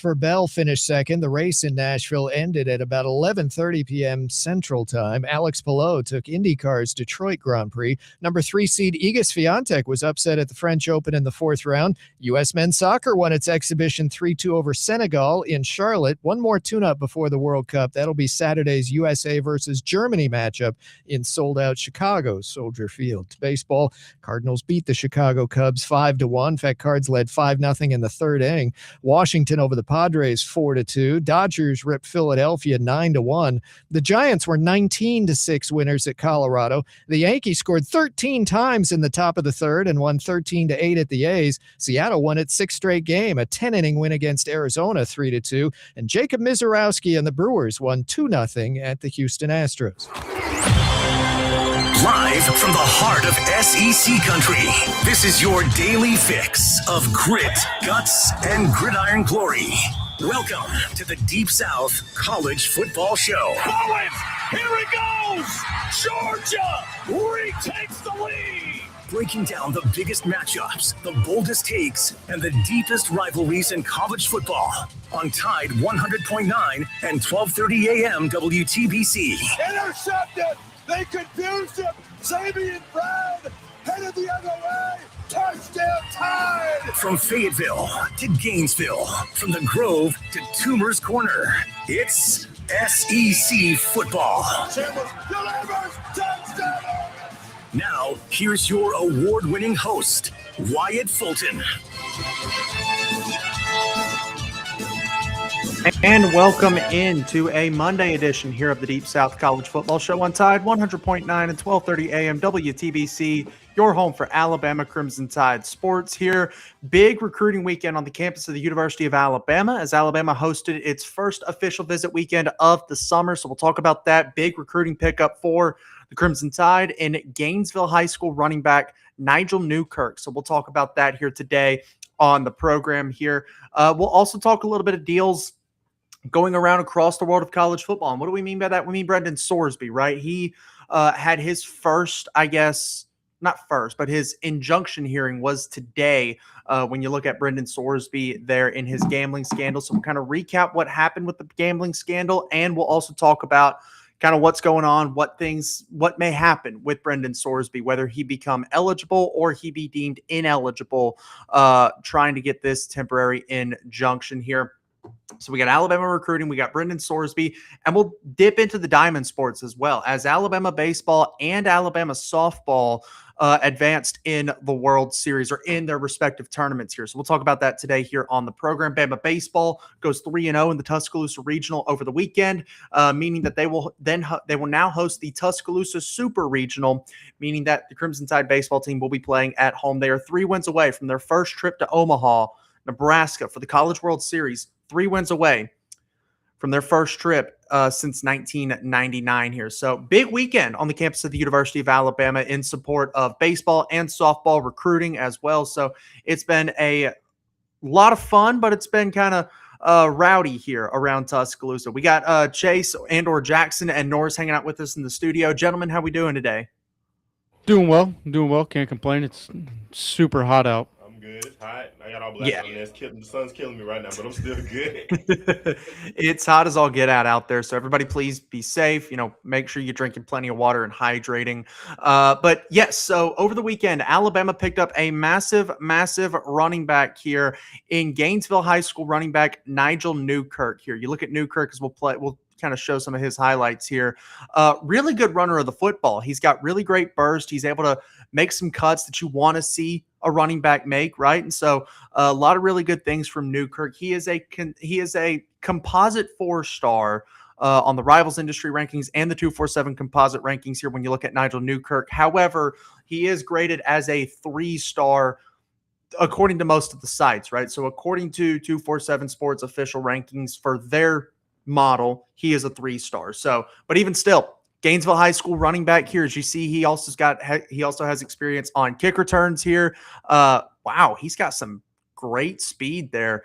Christopher Bell finished second. The race in Nashville ended at about 11:30 p.m. Central Time. Alex Palou took IndyCar's Detroit Grand Prix. Number 3 seed Iga Swiatek was upset at the French Open in the fourth round. U.S. men's soccer won its exhibition 3-2 over Senegal in Charlotte. One more tune-up before the World Cup. That'll be Saturday's USA versus Germany matchup in sold-out Chicago's Soldier Field. Baseball, Cardinals beat the Chicago Cubs 5-1. In fact, Cards led 5-0 in the third inning. Washington over the Padres 4-2. Dodgers ripped Philadelphia 9-1. The Giants were 19-6 winners at Colorado. The Yankees scored 13 times in the top of the third and won 13-8 at the A's. Seattle won its sixth straight game, a 10-inning win against Arizona 3-2. And Jacob Mizorowski and the Brewers won 2-0 at the Houston Astros. Live from the heart of SEC country, this is your daily fix of grit, guts, and gridiron glory. Welcome to the Deep South College Football Show. Owens, here he goes! Georgia retakes the lead! Breaking down the biggest matchups, the boldest takes, and the deepest rivalries in college football on Tide 100.9 and 12:30 a.m. WTBC. Intercepted! They confused him! Sabian Brown headed the other way! Touchdown Tide! From Fayetteville to Gainesville, from the Grove to Toomer's Corner, it's SEC football. Chambers delivers! Touchdown! Now, here's your award-winning host, Wyatt Fulton. And welcome into a Monday edition here of the Deep South College Football Show on Tide 100.9 and 12:30 a.m. WTBC, your home for Alabama Crimson Tide sports here. Big recruiting weekend on the campus of the University of Alabama as Alabama hosted its first official visit weekend of the summer. So we'll talk about that big recruiting pickup for the Crimson Tide in Gainesville High School running back Nigel Newkirk. So we'll talk about that here today on the program here. We'll also talk a little bit of deals going around across the world of college football. And what do we mean by that? We mean Brendan Sorsby, right? He had his first, I guess, not first, but his injunction hearing was today when you look at Brendan Sorsby there in his gambling scandal. So we'll kind of recap what happened with the gambling scandal, and we'll also talk about kind of what's going on, what may happen with Brendan Sorsby, whether he become eligible or he be deemed ineligible, trying to get this temporary injunction here. So we got Alabama recruiting, we got Brendan Sorsby, and we'll dip into the diamond sports as well as Alabama baseball and Alabama softball advanced in the World Series or in their respective tournaments here. So we'll talk about that today here on the program. Bama baseball goes 3-0 in the Tuscaloosa Regional over the weekend, meaning that they will now host the Tuscaloosa Super Regional, meaning that the Crimson Tide baseball team will be playing at home. They are 3 wins away from their first trip to Omaha, Nebraska for the College World Series. 3 wins away from their first trip since 1999 here. So big weekend on the campus of the University of Alabama in support of baseball and softball recruiting as well. So it's been a lot of fun, but it's been kind of rowdy here around Tuscaloosa. We got Chase and/or Jackson and Norris hanging out with us in the studio. Gentlemen, how we doing today? Doing well. Can't complain. It's super hot out. Good. It's hot. I got all black on there. The sun's killing me right now, but I'm still good. It's hot as all get out there. So everybody please be safe. Make sure you're drinking plenty of water and hydrating. But yes, so over the weekend, Alabama picked up a massive running back here in Gainesville High School running back Nigel Newkirk here. You look at Newkirk as we'll kind of show some of his highlights here. Really good runner of the football. He's got really great burst. He's able to make some cuts that you want to see a running back make, right? And so a lot of really good things from Newkirk. He is a composite 4-star on the Rivals Industry rankings and the 247 composite rankings here when you look at Nigel Newkirk. However, he is graded as a 3-star according to most of the sites, right? So according to 247 Sports official rankings for their model, he is a 3-star. So, but even still, Gainesville High School running back here, as you see, he also has experience on kick returns here. Wow, he's got some great speed there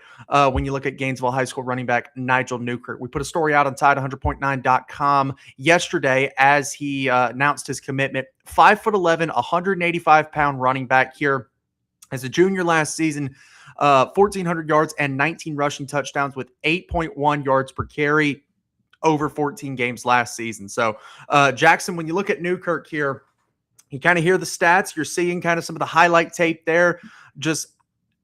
when you look at Gainesville High School running back Nigel Newkirk. We put a story out on Tide100.9.com yesterday as he announced his commitment. 5'11", 185-pound running back here. As a junior last season, 1,400 yards and 19 rushing touchdowns with 8.1 yards per carry over 14 games last season. So, Jackson, when you look at Newkirk here, you kind of hear the stats. You're seeing kind of some of the highlight tape there. Just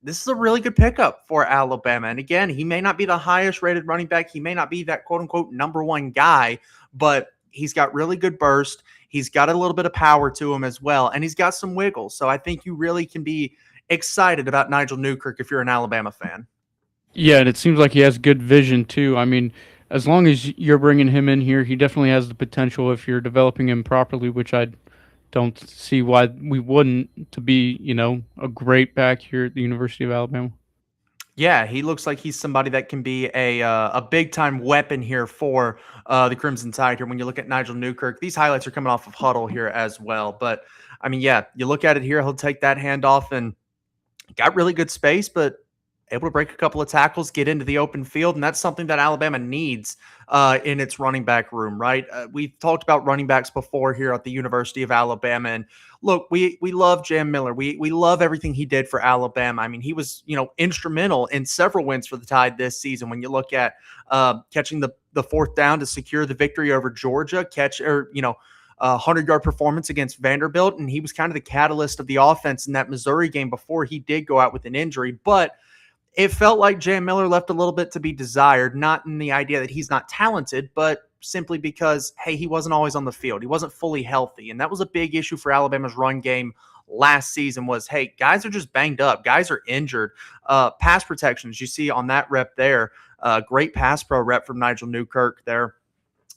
this is a really good pickup for Alabama. And again, he may not be the highest rated running back. He may not be that quote unquote number one guy, but he's got really good burst. He's got a little bit of power to him as well. And he's got some wiggle. So I think you really can be excited about Nigel Newkirk if you're an Alabama fan. Yeah, and it seems like he has good vision too. I mean, as long as you're bringing him in here, he definitely has the potential if you're developing him properly, which I don't see why we wouldn't, to be, a great back here at the University of Alabama. Yeah, he looks like he's somebody that can be a big time weapon here for the Crimson Tide here. When you look at Nigel Newkirk, these highlights are coming off of Huddle here as well. But I mean, yeah, you look at it here, he'll take that handoff and got really good space, but able to break a couple of tackles, get into the open field, and that's something that Alabama needs in its running back room, right? We've talked about running backs before here at the University of Alabama, and look, we love Jam Miller. We love everything he did for Alabama. I mean, he was instrumental in several wins for the Tide this season. When you look at catching the fourth down to secure the victory over Georgia, 100-yard performance against Vanderbilt, and he was kind of the catalyst of the offense in that Missouri game before he did go out with an injury, but it felt like Jam Miller left a little bit to be desired, not in the idea that he's not talented, but simply because, hey, he wasn't always on the field. He wasn't fully healthy, and that was a big issue for Alabama's run game last season was, hey, guys are just banged up. Guys are injured. Pass protection, as you see on that rep there, great pass pro rep from Nigel Newkirk there.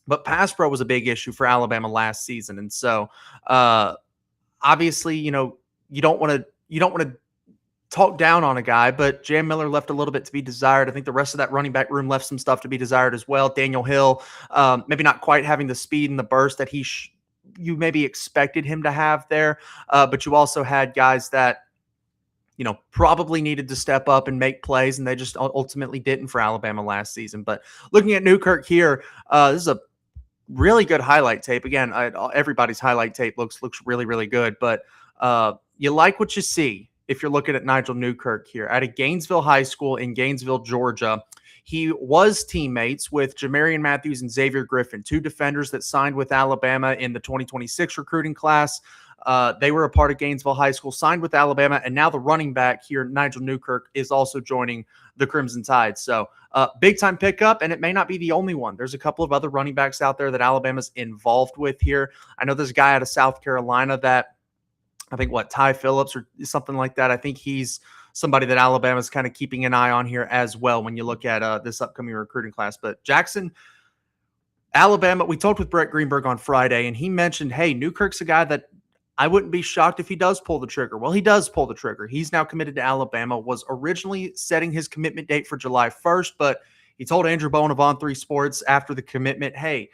But pass pro was a big issue for Alabama last season, and so obviously, you don't want to talk down on a guy, but Jam Miller left a little bit to be desired. I think the rest of that running back room left some stuff to be desired as well. Daniel Hill, maybe not quite having the speed and the burst that you maybe expected him to have there, but you also had guys that probably needed to step up and make plays, and they just ultimately didn't for Alabama last season. But looking at Newkirk here, this is a really good highlight tape. Again, everybody's highlight tape looks really, really good, but you like what you see. If you're looking at Nigel Newkirk here out of Gainesville High School in Gainesville, Georgia, he was teammates with Jamarian Matthews and Xavier Griffin, two defenders that signed with Alabama in the 2026 recruiting class. They were a part of Gainesville High School, signed with Alabama, and now the running back here, Nigel Newkirk, is also joining the Crimson Tide. So big-time pickup, and it may not be the only one. There's a couple of other running backs out there that Alabama's involved with here. I know there's a guy out of South Carolina that I think Ty Phillips or something like that. I think he's somebody that Alabama's kind of keeping an eye on here as well when you look at this upcoming recruiting class. But Jackson, Alabama, we talked with Brett Greenberg on Friday, and he mentioned, hey, Newkirk's a guy that I wouldn't be shocked if he does pull the trigger. Well, he does pull the trigger. He's now committed to Alabama, was originally setting his commitment date for July 1st, but he told Andrew Bowen of On3 Sports after the commitment, hey,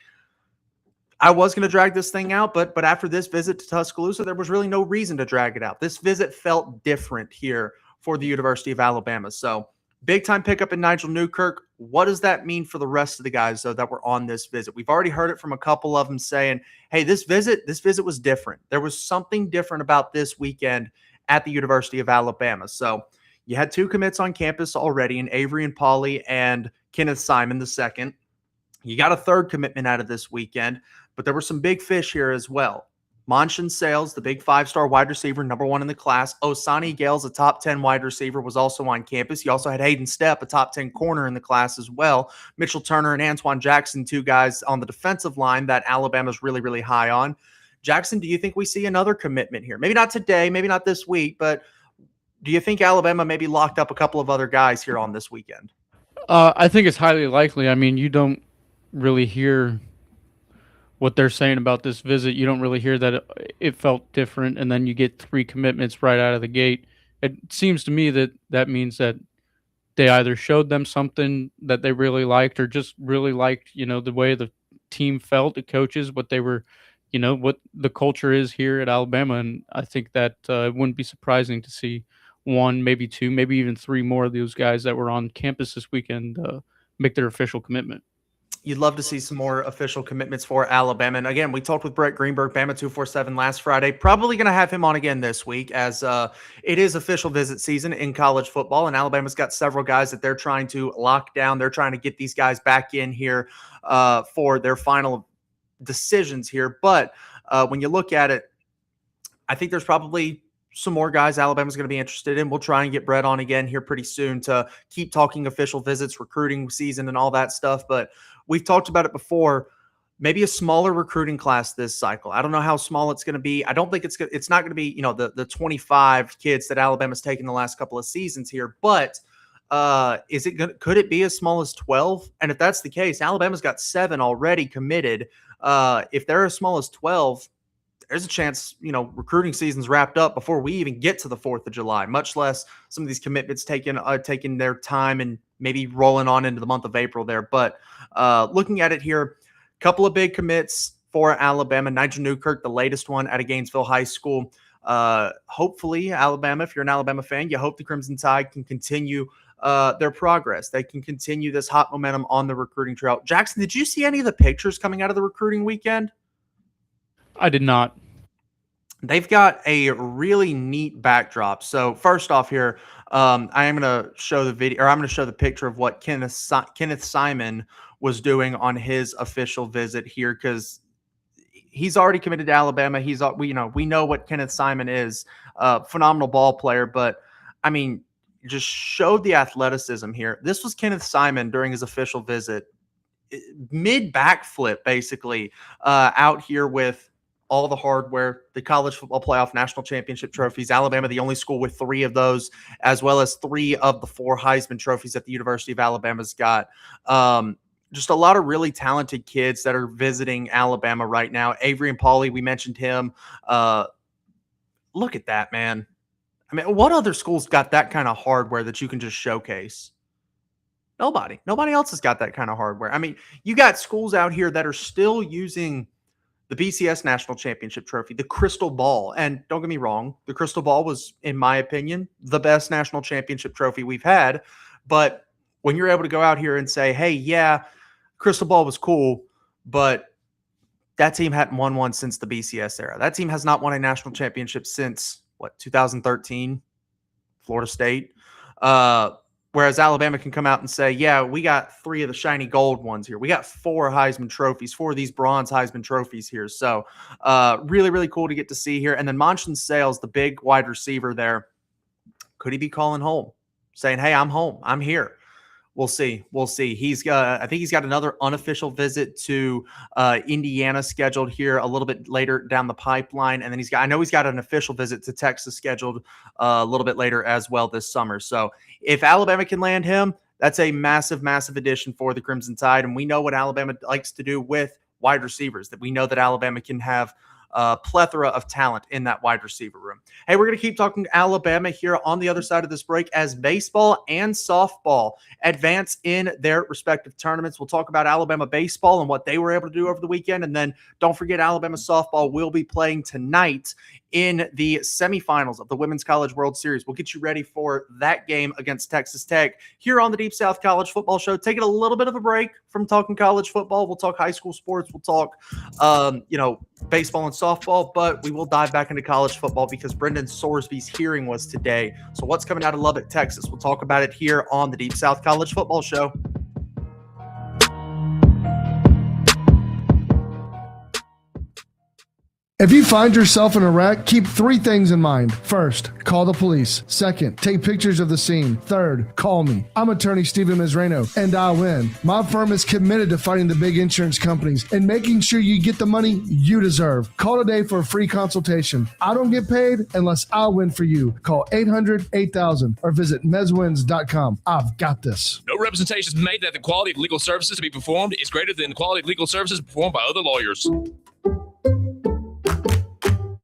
I was going to drag this thing out, but after this visit to Tuscaloosa, there was really no reason to drag it out. This visit felt different here for the University of Alabama. So big-time pickup in Nigel Newkirk. What does that mean for the rest of the guys, though, that were on this visit? We've already heard it from a couple of them saying, hey, this visit was different. There was something different about this weekend at the University of Alabama. So you had two commits on campus already in Avery and Pauly and Kenneth Simon II. You got a third commitment out of this weekend, but there were some big fish here as well. Monshin Sales, the big 5-star wide receiver, number one in the class. Osani Gales, a top 10 wide receiver, was also on campus. You also had Hayden Stepp, a top 10 corner in the class as well. Mitchell Turner and Antoine Jackson, two guys on the defensive line that Alabama's really, really high on. Jackson, do you think we see another commitment here? Maybe not today, maybe not this week, but do you think Alabama maybe locked up a couple of other guys here on this weekend? I think it's highly likely. I mean, you don't really hear what they're saying about this visit. You don't really hear that it felt different, and then you get three commitments right out of the gate. It seems to me that means that they either showed them something that they really liked or just really liked, the way the team felt, the coaches, what they were, what the culture is here at Alabama. And I think that it wouldn't be surprising to see one, maybe two, maybe even three more of those guys that were on campus this weekend make their official commitment. You'd love to see some more official commitments for Alabama. And again, we talked with Brett Greenberg, Bama 247 last Friday. Probably going to have him on again this week as it is official visit season in college football. And Alabama's got several guys that they're trying to lock down. They're trying to get these guys back in here for their final decisions here. But when you look at it, I think there's probably some more guys Alabama's going to be interested in. We'll try and get Brett on again here pretty soon to keep talking official visits, recruiting season, and all that stuff. But we've talked about it before. Maybe a smaller recruiting class this cycle. I don't know how small it's going to be. I don't think it's not going to be, the 25 kids that Alabama's taken the last couple of seasons here. But could it be as small as 12? And if that's the case, Alabama's got 7 already committed. If they're as small as 12, there's a chance, recruiting season's wrapped up before we even get to the 4th of July, much less some of these commitments taking their time and maybe rolling on into the month of April there. But looking at it here, a couple of big commits for Alabama. Nigel Newkirk, the latest one out of Gainesville High School. Hopefully, Alabama, if you're an Alabama fan, you hope the Crimson Tide can continue their progress. They can continue this hot momentum on the recruiting trail. Jackson, did you see any of the pictures coming out of the recruiting weekend? I did not. They've got a really neat backdrop. So first off here, I am going to show the video, or I'm going to show the picture of what Kenneth Simon was doing on his official visit here, because he's already committed to Alabama. We know what Kenneth Simon is, phenomenal ball player, but I mean, just showed the athleticism here. This was Kenneth Simon during his official visit, mid backflip, basically, out here with all the hardware, the college football playoff national championship trophies. Alabama, the only school with 3 of those, as well as 3 of the 4 Heisman trophies that the University of Alabama's got. Just a lot of really talented kids that are visiting Alabama right now. Avery and Pauly, we mentioned him. Look at that, man. I mean, what other school's got that kind of hardware that you can just showcase? Nobody. Nobody else has got that kind of hardware. I mean, you got schools out here that are still using the BCS National Championship Trophy, the Crystal Ball. And don't get me wrong, the Crystal Ball was, in my opinion, the best national championship trophy we've had. But when you're able to go out here and say, hey, yeah, Crystal Ball was cool, but that team hadn't won one since the BCS era. That team has not won a national championship since, 2013, Florida State. Whereas Alabama can come out and say, yeah, we got 3 of the shiny gold ones here. We got 4 Heisman trophies, 4 of these bronze Heisman trophies here. So really, really cool to get to see here. And then Monson Sales, the big wide receiver there, could he be calling home, saying, hey, I'm home, I'm here? We'll see. We'll see. I think he's got another unofficial visit to Indiana scheduled here a little bit later down the pipeline. And then I know he's got an official visit to Texas scheduled a little bit later as well this summer. So if Alabama can land him, that's a massive, massive addition for the Crimson Tide. And we know what Alabama likes to do with wide receivers, that we know that Alabama can have a plethora of talent in that wide receiver room. Hey, we're going to keep talking Alabama here on the other side of this break as baseball and softball advance in their respective tournaments. We'll talk about Alabama baseball and what they were able to do over the weekend. And then don't forget, Alabama softball will be playing tonight in the semifinals of the Women's College World Series. We'll get you ready for that game against Texas Tech here on the Deep South College Football Show. Taking a little bit of a break from talking college football. We'll talk high school sports. We'll talk, baseball and softball, but we will dive back into college football because Brendan Sorsby's hearing was today. So what's coming out of Lubbock, Texas? We'll talk about it here on the Deep South College Football Show. If you find yourself in a wreck, keep 3 things in mind. First, call the police. Second, take pictures of the scene. Third, call me. I'm attorney Steven Mizrano, and I win. My firm is committed to fighting the big insurance companies and making sure you get the money you deserve. Call today for a free consultation. I don't get paid unless I win for you. Call 800-8000 or visit mezwins.com. I've got this. No representation is made that the quality of legal services to be performed is greater than the quality of legal services performed by other lawyers.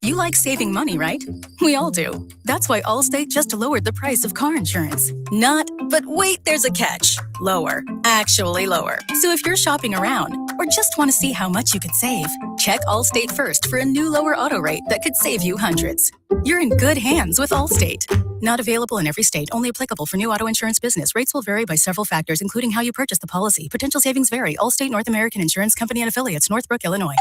You like saving money, right? We all do. That's why Allstate just lowered the price of car insurance. Not, but wait, there's a catch. Lower. Actually lower. So if you're shopping around, or just want to see how much you could save, check Allstate first for a new lower auto rate that could save you hundreds. You're in good hands with Allstate. Not available in every state, only applicable for new auto insurance business. Rates will vary by several factors, including how you purchase the policy. Potential savings vary. Allstate North American Insurance Company and affiliates, Northbrook, Illinois.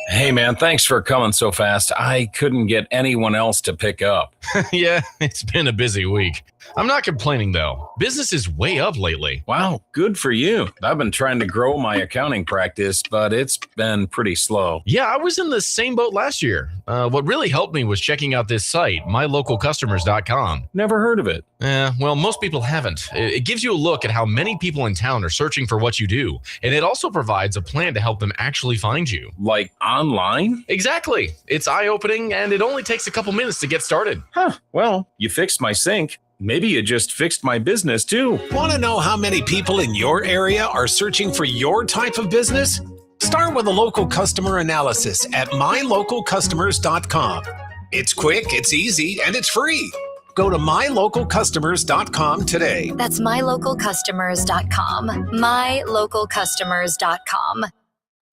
Hey, man, thanks for coming so fast. I couldn't get anyone else to pick up. Yeah, it's been a busy week. I'm not complaining, though. Business is way up lately. Wow, good for you. I've been trying to grow my accounting practice, but it's been pretty slow. Yeah, I was in the same boat last year. What really helped me was checking out this site, mylocalcustomers.com. Never heard of it. Well, most people haven't. It gives you a look at how many people in town are searching for what you do, and it also provides a plan to help them actually find you. Like online? Exactly. It's eye-opening, and it only takes a couple minutes to get started. Huh. Well, you fixed my sink. Maybe you just fixed my business, too. Want to know how many people in your area are searching for your type of business? Start with a local customer analysis at mylocalcustomers.com. It's quick, it's easy, and it's free. Go to mylocalcustomers.com today. That's mylocalcustomers.com. mylocalcustomers.com.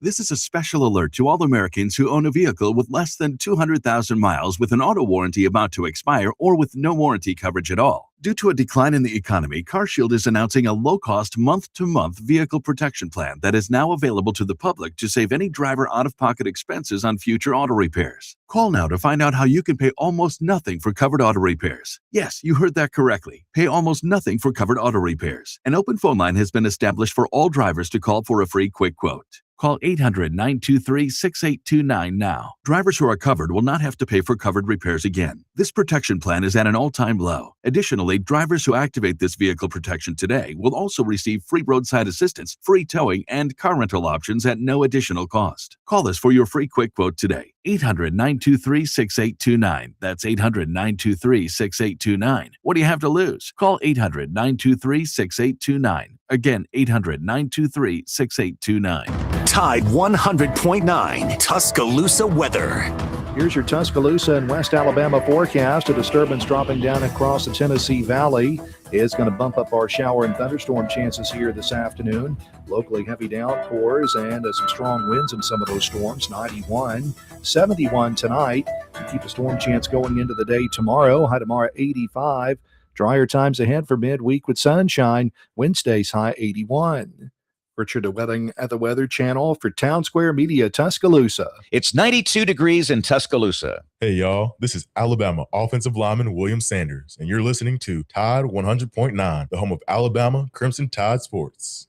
This is a special alert to all Americans who own a vehicle with less than 200,000 miles with an auto warranty about to expire or with no warranty coverage at all. Due to a decline in the economy, CarShield is announcing a low-cost month-to-month vehicle protection plan that is now available to the public to save any driver out-of-pocket expenses on future auto repairs. Call now to find out how you can pay almost nothing for covered auto repairs. Yes, you heard that correctly. Pay almost nothing for covered auto repairs. An open phone line has been established for all drivers to call for a free quick quote. Call 800-923-6829 now. Drivers who are covered will not have to pay for covered repairs again. This protection plan is at an all-time low. Additionally, drivers who activate this vehicle protection today will also receive free roadside assistance, free towing, and car rental options at no additional cost. Call us for your free quick quote today. 800-923-6829. That's 800-923-6829. What do you have to lose? Call 800-923-6829. Again, 800-923-6829. Tide 100.9 Tuscaloosa weather. Here's your Tuscaloosa and West Alabama forecast. A disturbance dropping down across the Tennessee Valley is going to bump up our shower and thunderstorm chances here this afternoon. Locally heavy downpours and some strong winds in some of those storms. 91, 71 tonight. We keep the storm chance going into the day tomorrow. High tomorrow 85. Drier times ahead for midweek with sunshine. Wednesday's high 81. Richard Wedding at the Weather Channel for Town Square Media, Tuscaloosa. It's 92 degrees in Tuscaloosa. Hey, y'all. This is Alabama offensive lineman William Sanders, and you're listening to Tide 100.9, the home of Alabama Crimson Tide Sports.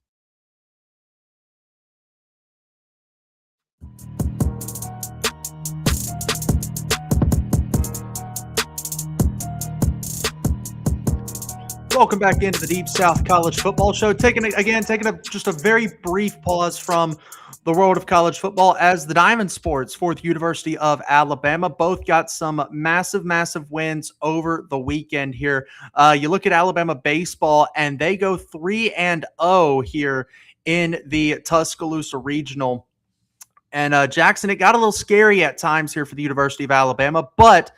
Welcome back into the Deep South College Football Show. Taking just a very brief pause from the world of college football as the Diamond Sports for the University of Alabama both got some massive wins over the weekend here. You look at Alabama baseball, and they go 3-0 here in the Tuscaloosa Regional. And Jackson, it got a little scary at times here for the University of Alabama, but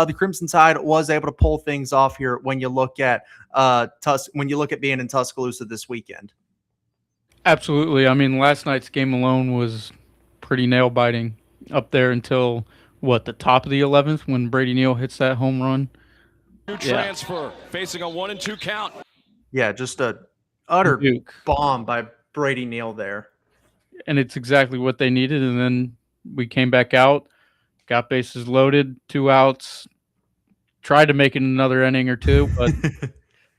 the Crimson Tide was able to pull things off here when you look at being in Tuscaloosa this weekend. Absolutely. I mean, last night's game alone was pretty nail-biting up there until, the top of the 11th when Brady Neal hits that home run. Transfer, facing a 1-2 count. Yeah, just a utter bomb by Brady Neal there. And it's exactly what they needed. And then we came back out, got bases loaded, 2 outs, tried to make it another inning or two, but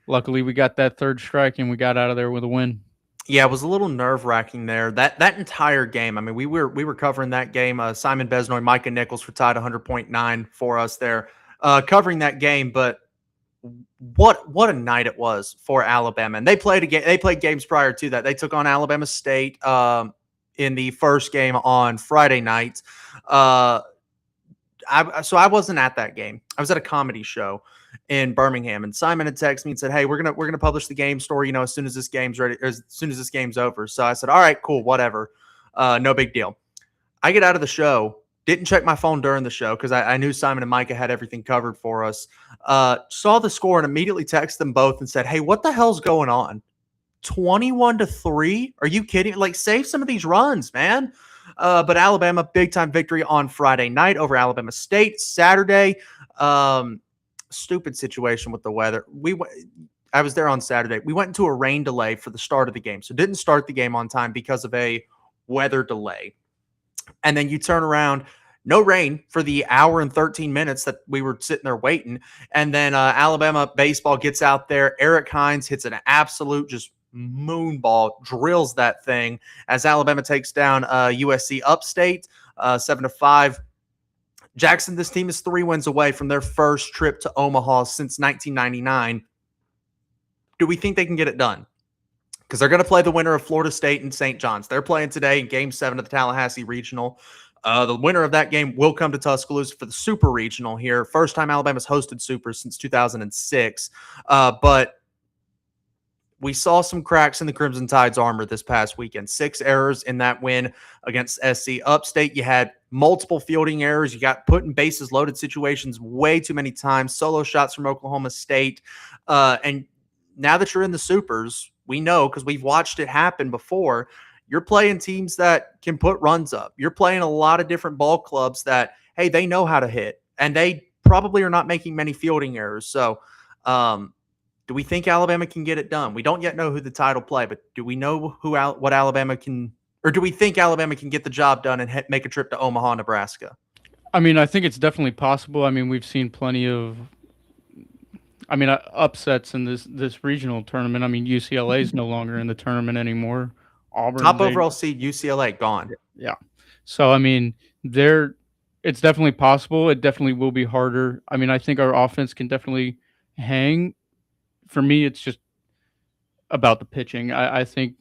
luckily we got that third strike and we got out of there with a win. Yeah, it was a little nerve-wracking there. That entire game, I mean, we were covering that game. Simon Besnoy, Micah Nichols for Tide 100.9 for us there, covering that game. But what a night it was for Alabama. And they played games prior to that. They took on Alabama State in the first game on Friday night. So I wasn't at that game. I was at a comedy show in Birmingham, and Simon had texted me and said, "Hey, we're gonna publish the game story, as soon as this game's ready, or as soon as this game's over." So I said, "All right, cool, whatever, no big deal." I get out of the show, didn't check my phone during the show because I knew Simon and Micah had everything covered for us. Saw the score and immediately texted them both and said, "Hey, what the hell's going on?" 21-3. Are you kidding? Like, save some of these runs, man. But Alabama, big time victory on Friday night over Alabama State. Saturday, stupid situation with the weather. I was there on Saturday. We went into a rain delay for the start of the game, so didn't start the game on time because of a weather delay. And then you turn around, no rain for the hour and 13 minutes that we were sitting there waiting. And then Alabama baseball ggets out there. Eric Hines hits an absolute just moonball, drills that thing as Alabama takes down USC Upstate 7-5. Jackson, this team is 3 wins away from their first trip to Omaha since 1999. Do we think they can get it done? Because they're going to play the winner of Florida State and St. John's. They're playing today in Game 7 of the Tallahassee Regional. The winner of that game will come to Tuscaloosa for the Super Regional here. First time Alabama's hosted Super since 2006. But we saw some cracks in the Crimson Tide's armor this past weekend. 6 errors in that win against SC Upstate. You had multiple fielding errors. You got put in bases loaded situations way too many times. Solo shots from Oklahoma State. And now that you're in the Supers, we know because we've watched it happen before. You're playing teams that can put runs up. You're playing a lot of different ball clubs that, hey, they know how to hit, and they probably are not making many fielding errors. So do we think Alabama can get it done? We don't yet know who the Tide will play, but do we know what Alabama can, or do we think Alabama can get the job done and make a trip to Omaha, Nebraska? I mean, I think it's definitely possible. I mean, we've seen plenty of upsets in this regional tournament. I mean, UCLA is no longer in the tournament anymore. Auburn, top overall seed, UCLA, gone. Yeah. So, I mean, it's definitely possible. It definitely will be harder. I mean, I think our offense can definitely hang. For me, it's just about the pitching. I think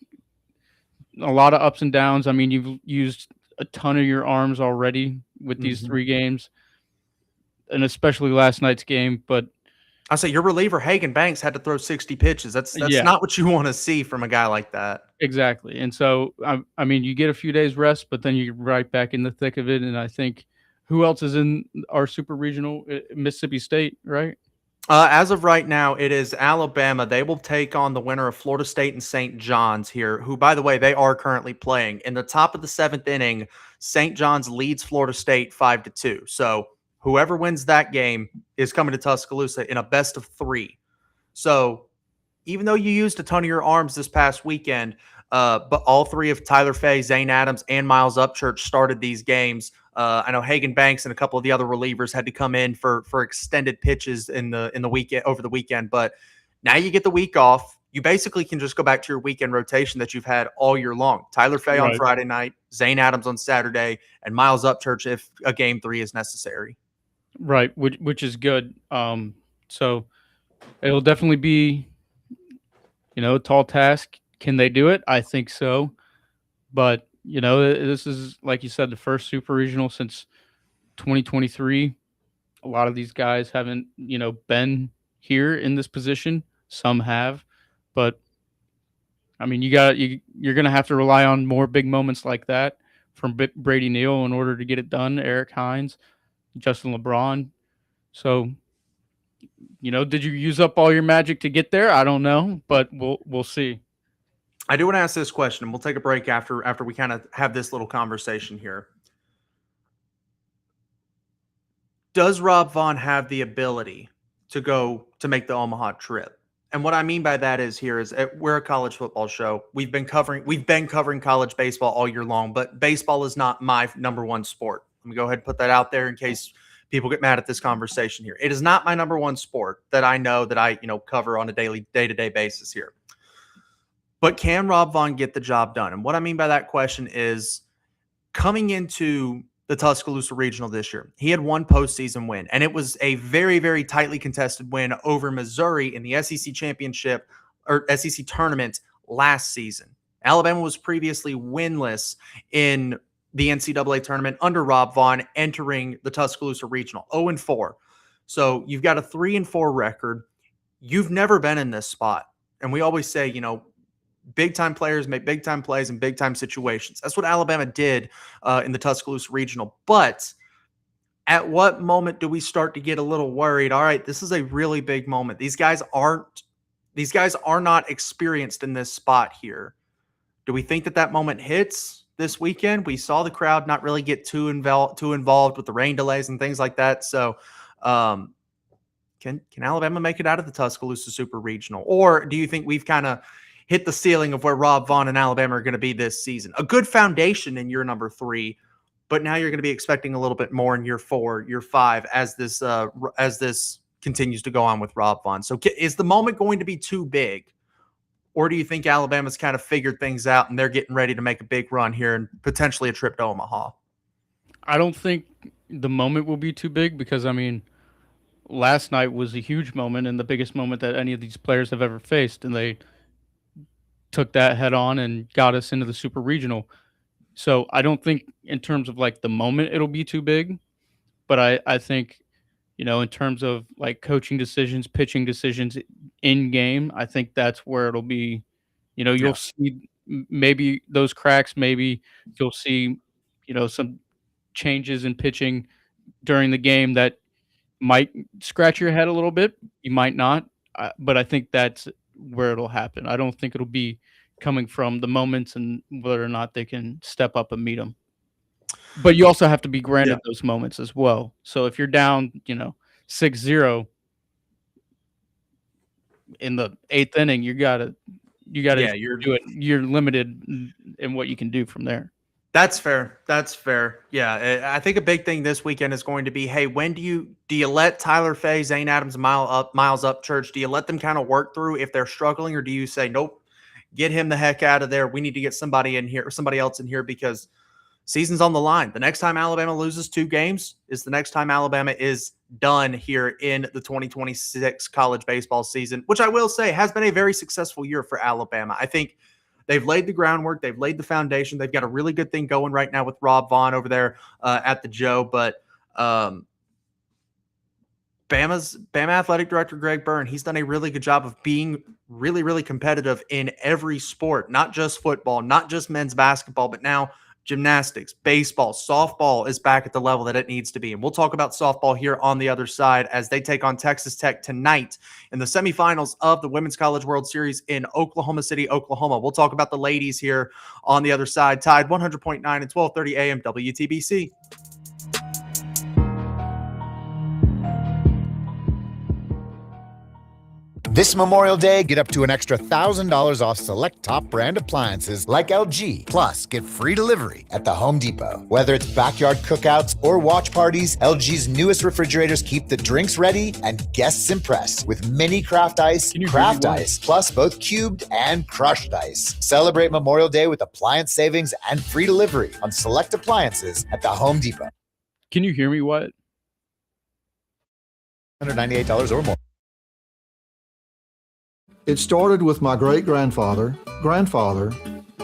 a lot of ups and downs. I mean, you've used a ton of your arms already with these 3 games, and especially last night's game, but I say your reliever Hagen Banks had to throw 60 pitches. That's not what you want to see from a guy like that. Exactly. And so, I mean, you get a few days rest, but then you're right back in the thick of it. And I think who else is in our super regional? Mississippi State, right? As of right now, it is Alabama. They will take on the winner of Florida State and St. John's here, who, by the way, they are currently playing. In the top of the 7th inning, St. John's leads Florida State 5-2. So whoever wins that game is coming to Tuscaloosa in a best of 3. So even though you used a ton of your arms this past weekend, but all 3 of Tyler Fay, Zane Adams, and Miles Upchurch started these games. I know Hagen Banks and a couple of the other relievers had to come in for extended pitches in the weekend over the weekend. But now you get the week off. You basically can just go back to your weekend rotation that you've had all year long. Tyler Fay on Friday night, Zane Adams on Saturday, and Miles Upchurch if a game 3 is necessary. Right, which is good. So it'll definitely be, a tall task. Can they do it? I think so. But, this is, like you said, the first super regional since 2023. A lot of these guys haven't, been here in this position. Some have. But, I mean, you're going to have to rely on more big moments like that from Brady Neal in order to get it done. Eric Hines, Justin LeBron. So, did you use up all your magic to get there? I don't know, but we'll see. I do want to ask this question. We'll take a break after we kind of have this little conversation here. Does Rob Vaughn have the ability to make the Omaha trip? And what I mean by that is we're a college football show. We've been covering college baseball all year long, but baseball is not my number one sport. Let me go ahead and put that out there in case people get mad at this conversation here. It is not my number one sport that I know that I cover on a day-to-day basis here. But can Rob Vaughn get the job done? And what I mean by that question is coming into the Tuscaloosa Regional this year, he had one postseason win, and it was a very, very tightly contested win over Missouri in the SEC championship or SEC tournament last season. Alabama was previously winless in the NCAA tournament under Rob Vaughn entering the Tuscaloosa Regional, 0-4. So you've got a 3-4 record. You've never been in this spot. And we always say, big-time players make big-time plays in big-time situations. That's what Alabama did in the Tuscaloosa Regional. But at what moment do we start to get a little worried? All right, this is a really big moment. These guys aren't These guys are not experienced in this spot here. Do we think that moment hits this weekend? We saw the crowd not really get too involved with the rain delays and things like that. So can Alabama make it out of the Tuscaloosa Super Regional? Or do you think we've kind of hit the ceiling of where Rob Vaughn and Alabama are going to be this season? A good foundation in year number 3, but now you're going to be expecting a little bit more in year 4, year 5 as this continues to go on with Rob Vaughn. So is the moment going to be too big? Or do you think Alabama's kind of figured things out and they're getting ready to make a big run here and potentially a trip to Omaha? I don't think the moment will be too big because, I mean, last night was a huge moment and the biggest moment that any of these players have ever faced, and they took that head on and got us into the Super Regional. So I don't think in terms of like the moment it'll be too big, but I think, you know, in terms of like coaching decisions, pitching decisions in game, I think that's where it'll be, you know, you'll see maybe those cracks, maybe you'll see, you know, some changes in pitching during the game that might scratch your head a little bit. You might not, but I think that's where it'll happen. I don't think it'll be coming from the moments and whether or not they can step up and meet them. But you also have to be granted those moments as well. So if you're down, you know, 6-0 in the 8th inning, you gotta do it. You're limited in what you can do from there. That's fair. That's fair. Yeah, I think a big thing this weekend is going to be, hey, when do you let Tyler Fay, Zane Adams, Miles Upchurch, do you let them kind of work through if they're struggling, or do you say, nope, get him the heck out of there? We need to get somebody in here or somebody else in here because season's on the line. The next time Alabama loses 2 games is the next time Alabama is done here in the 2026 college baseball season, which I will say has been a very successful year for Alabama. I think they've laid the groundwork. They've laid the foundation. They've got a really good thing going right now with Rob Vaughn over there at the Joe. But Bama athletic director Greg Byrne, he's done a really good job of being really, really competitive in every sport, not just football, not just men's basketball, but now gymnastics, baseball, softball is back at the level that it needs to be. And we'll talk about softball here on the other side as they take on Texas Tech tonight in the semifinals of the Women's College World Series in Oklahoma City, Oklahoma. We'll talk about the ladies here on the other side. Tide 100.9 and 1230 AM WTBC. This Memorial Day, get up to an extra $1,000 off select top brand appliances like LG. Plus, get free delivery at the Home Depot. Whether it's backyard cookouts or watch parties, LG's newest refrigerators keep the drinks ready and guests impressed with mini craft ice, plus both cubed and crushed ice. Celebrate Memorial Day with appliance savings and free delivery on select appliances at the Home Depot. Can you hear me, What? $198 or more. It started with my great-grandfather, grandfather,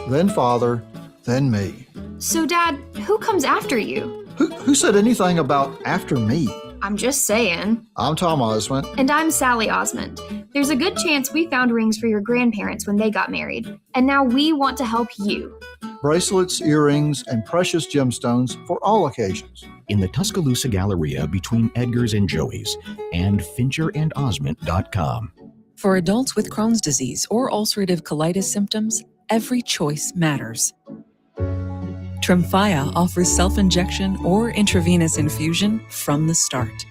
then father, then me. So, Dad, who comes after you? Who said anything about after me? I'm just saying. I'm Tom Osmond. And I'm Sally Osmond. There's a good chance we found rings for your grandparents when they got married. And now we want to help you. Bracelets, earrings, and precious gemstones for all occasions. In the Tuscaloosa Galleria between Edgar's and Joey's and FincherandOsmond.com. For adults with Crohn's disease or ulcerative colitis symptoms, every choice matters. Tremfya offers self-injection or intravenous infusion from the start.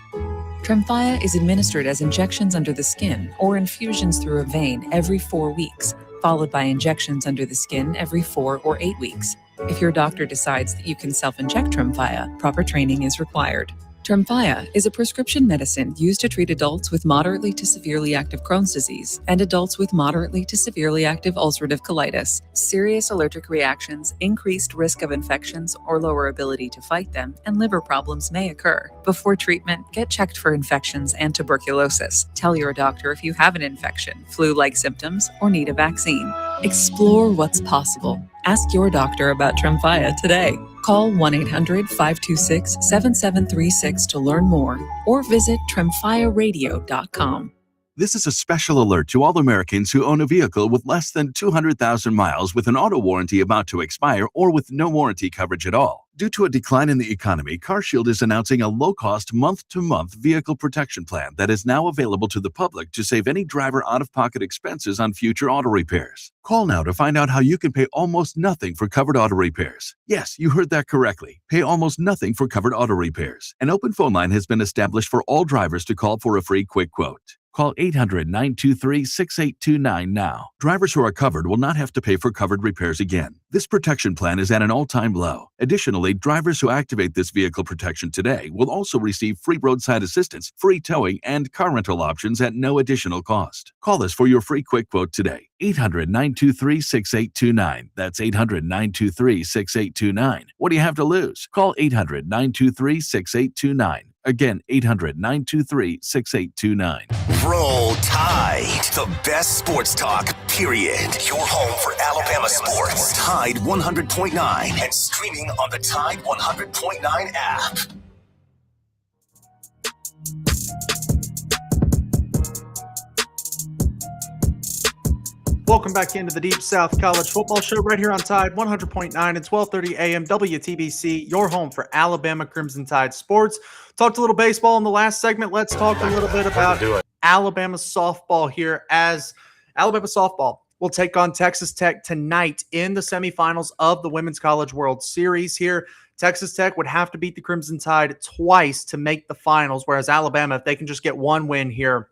Tremfya is administered as injections under the skin or infusions through a vein every 4 weeks, followed by injections under the skin every 4 or 8 weeks. If your doctor decides that you can self-inject Tremfya, proper training is required. Tremfya is a prescription medicine used to treat adults with moderately to severely active Crohn's disease and adults with moderately to severely active ulcerative colitis. Serious allergic reactions, increased risk of infections or lower ability to fight them, and liver problems may occur. Before treatment, get checked for infections and tuberculosis. Tell your doctor if you have an infection, flu-like symptoms, or need a vaccine. Explore what's possible. Ask your doctor about Tremfya today. Call 1-800-526-7736 to learn more or visit tremfyaradio.com. This is a special alert to all Americans who own a vehicle with less than 200,000 miles with an auto warranty about to expire or with no warranty coverage at all. Due to a decline in the economy, CarShield is announcing a low-cost month-to-month vehicle protection plan that is now available to the public to save any driver out-of-pocket expenses on future auto repairs. Call now to find out how you can pay almost nothing for covered auto repairs. Yes, you heard that correctly. Pay almost nothing for covered auto repairs. An open phone line has been established for all drivers to call for a free quick quote. Call 800-923-6829 now. Drivers who are covered will not have to pay for covered repairs again. This protection plan is at an all-time low. Additionally, drivers who activate this vehicle protection today will also receive free roadside assistance, free towing, and car rental options at no additional cost. Call us for your free quick quote today. 800-923-6829. That's 800-923-6829. What do you have to lose? Call 800-923-6829. Again, 800-923-6829. Roll Tide, the best sports talk, period. Your home for Alabama sports. Tide 100.9 and streaming on the Tide 100.9 app. Welcome back into the Deep South College Football Show right here on Tide 100.9 and 1230 AM WTBC, your home for Alabama Crimson Tide sports. Talked a little baseball in the last segment. Let's talk a little bit about Alabama softball here, as Alabama softball will take on Texas Tech tonight in the semifinals of the Women's College World Series here. Texas Tech would have to beat the Crimson Tide twice to make the finals, whereas Alabama, if they can just get one win here